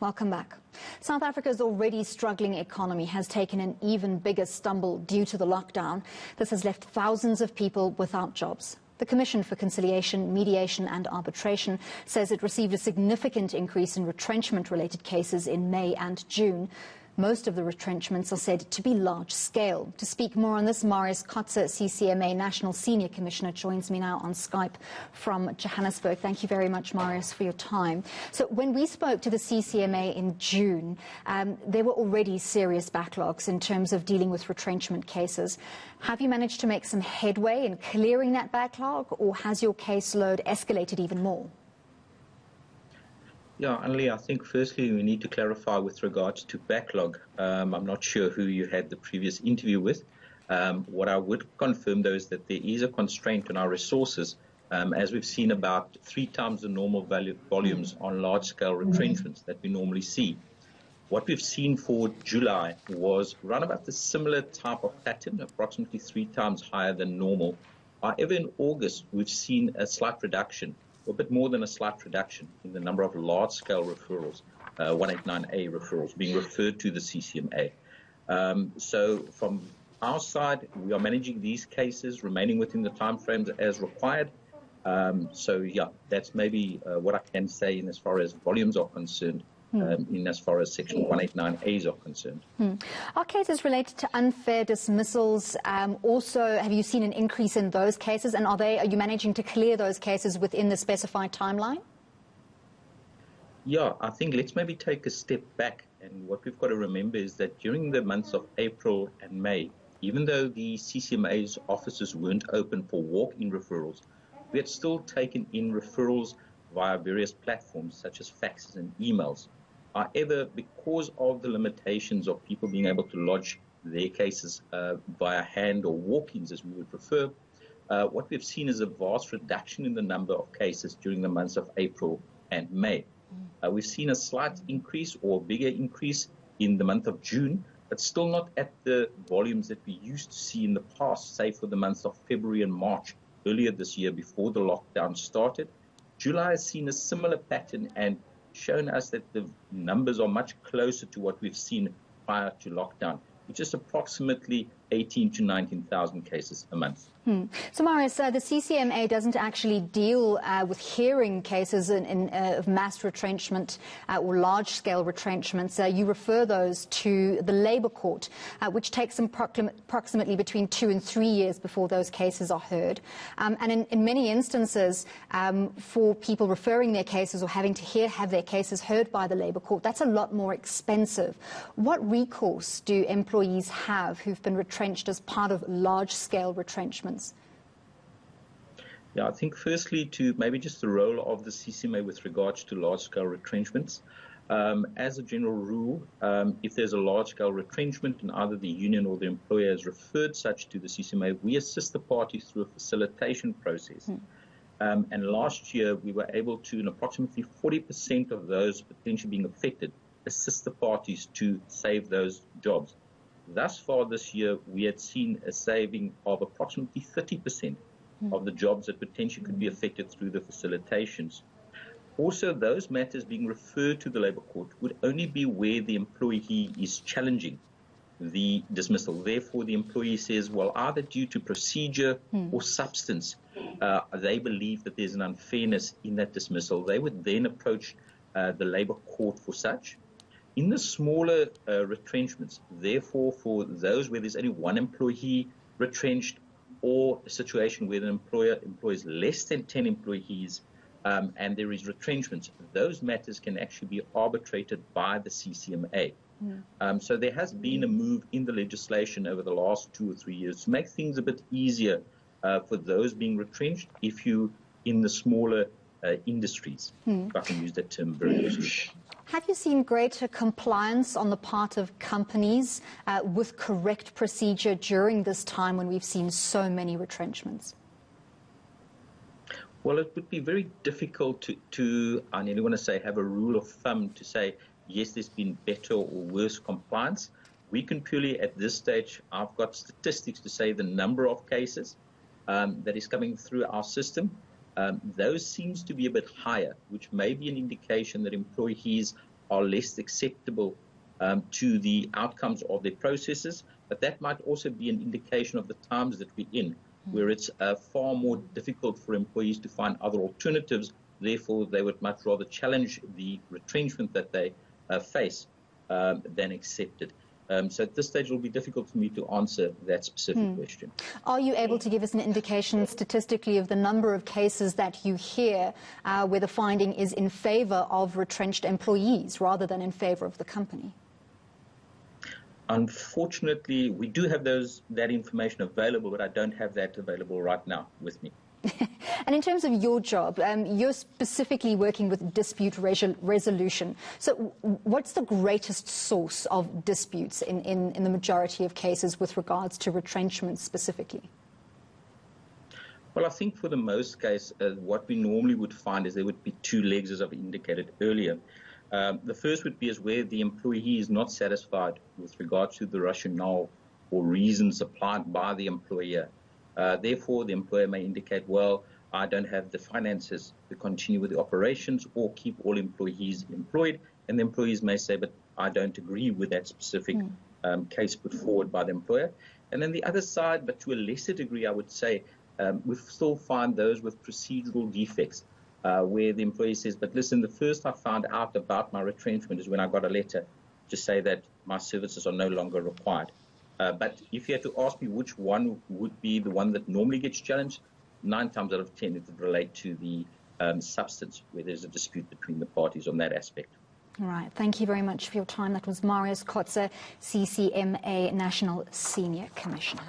Welcome back. South Africa's already struggling economy has taken an even bigger stumble due to the lockdown. This has left thousands of people without jobs. The Commission for Conciliation, Mediation and Arbitration says it received a significant increase in retrenchment-related cases in May and June. Most of the retrenchments are said to be large-scale. To speak more on this, Marius Kotze, CCMA National Senior Commissioner, joins me now on Skype from Johannesburg. Thank you very much, Marius, for your time. So when we spoke to the CCMA in June, there were already serious backlogs in terms of dealing with retrenchment cases. Have you managed to make some headway in clearing that backlog, or has your caseload escalated even more? Yeah, Annelie, I think firstly we need to clarify with regards to backlog. I'm not sure who you had the previous interview with. What I would confirm, though, is that there is a constraint on our resources, as we've seen about 3 times the normal volumes on large-scale retrenchments that we normally see. What we've seen for July was around about the similar type of pattern, approximately 3 times higher than normal. However, in August, we've seen a slight reduction, a bit more than a slight reduction in the number of large-scale referrals, 189A referrals, being referred to the CCMA. So from our side, we are managing these cases, remaining within the timeframes as required. So, yeah, that's maybe what I can say in as far as volumes are concerned. In as far as Section 189As are concerned. Are cases related to unfair dismissals also, have you seen an increase in those cases, and are you managing to clear those cases within the specified timeline? Yeah, I think let's maybe take a step back, and what we've got to remember is that during the months of April and May, even though the CCMA's offices weren't open for walk-in referrals, we had still taken in referrals via various platforms such as faxes and emails. However, because of the limitations of people being able to lodge their cases via hand or walk-ins, as we would prefer, what we've seen is a vast reduction in the number of cases during the months of April and May. We've seen a slight increase or bigger increase in the month of June, but still not at the volumes that we used to see in the past, say for the months of February and March earlier this year before the lockdown started. July has seen a similar pattern and shown us that the numbers are much closer to what we've seen prior to lockdown, which is approximately 18 to 19,000 cases a month. So, Marius, the CCMA doesn't actually deal with hearing cases of mass retrenchment or large-scale retrenchments. You refer those to the Labour Court, which takes them approximately between 2 and 3 years before those cases are heard. And in many instances, for people referring their cases or having to have their cases heard by the Labour Court, that's a lot more expensive. What recourse do employees have who've been retrenched as part of large-scale retrenchments? Yeah, I think firstly to maybe just the role of the CCMA with regards to large-scale retrenchments. As a general rule, if there's a large-scale retrenchment and either the union or the employer has referred such to the CCMA, we assist the parties through a facilitation process. And last year, we were able to, in approximately 40% of those potentially being affected, assist the parties to save those jobs. Thus far this year, we had seen a saving of approximately 30% of the jobs that potentially could be affected through the facilitations. Also, those matters being referred to the Labour Court would only be where the employee is challenging the dismissal. Therefore, the employee says, well, either due to procedure or substance, they believe that there's an unfairness in that dismissal. They would then approach the Labour Court for such. In the smaller retrenchments, therefore, for those where there's only one employee retrenched or a situation where an employer employs less than 10 employees and there is retrenchments, those matters can actually be arbitrated by the CCMA. So there has been a move in the legislation over the last 2 or 3 years to make things a bit easier for those being retrenched if you in the smaller industries, if I can use that term very loosely. Have you seen greater compliance on the part of companies with correct procedure during this time when we've seen so many retrenchments? Well, it would be very difficult to I nearly want to say, have a rule of thumb to say, yes, there's been better or worse compliance. We can purely, at this stage, I've got statistics to say the number of cases that is coming through our system. Those seems to be a bit higher, which may be an indication that employees are less acceptable to the outcomes of their processes, but that might also be an indication of the times that we're in, where it's far more difficult for employees to find other alternatives. Therefore, they would much rather challenge the retrenchment that they face than accept it. So at this stage, it will be difficult for me to answer that specific question. Are you able to give us an indication statistically of the number of cases that you hear where the finding is in favor of retrenched employees rather than in favor of the company? Unfortunately, we do have that information available, but I don't have that available right now with me. And in terms of your job, you're specifically working with dispute resolution. So what's the greatest source of disputes in the majority of cases with regards to retrenchment specifically? Well, I think for the most case, what we normally would find is there would be two legs, as I've indicated earlier. The first would be is where the employee is not satisfied with regards to the rationale or reasons supplied by the employer. Therefore, the employer may indicate, well, I don't have the finances to continue with the operations or keep all employees employed. And the employees may say, but I don't agree with that specific case put forward by the employer. And then the other side, but to a lesser degree, I would say, we still find those with procedural defects, where the employee says, but listen, the first I found out about my retrenchment is when I got a letter to say that my services are no longer required. But if you had to ask me which one would be the one that normally gets challenged, 9 times out of 10 it would relate to the substance, where there's a dispute between the parties on that aspect. All right. Thank you very much for your time. That was Marius Kotze, CCMA National Senior Commissioner.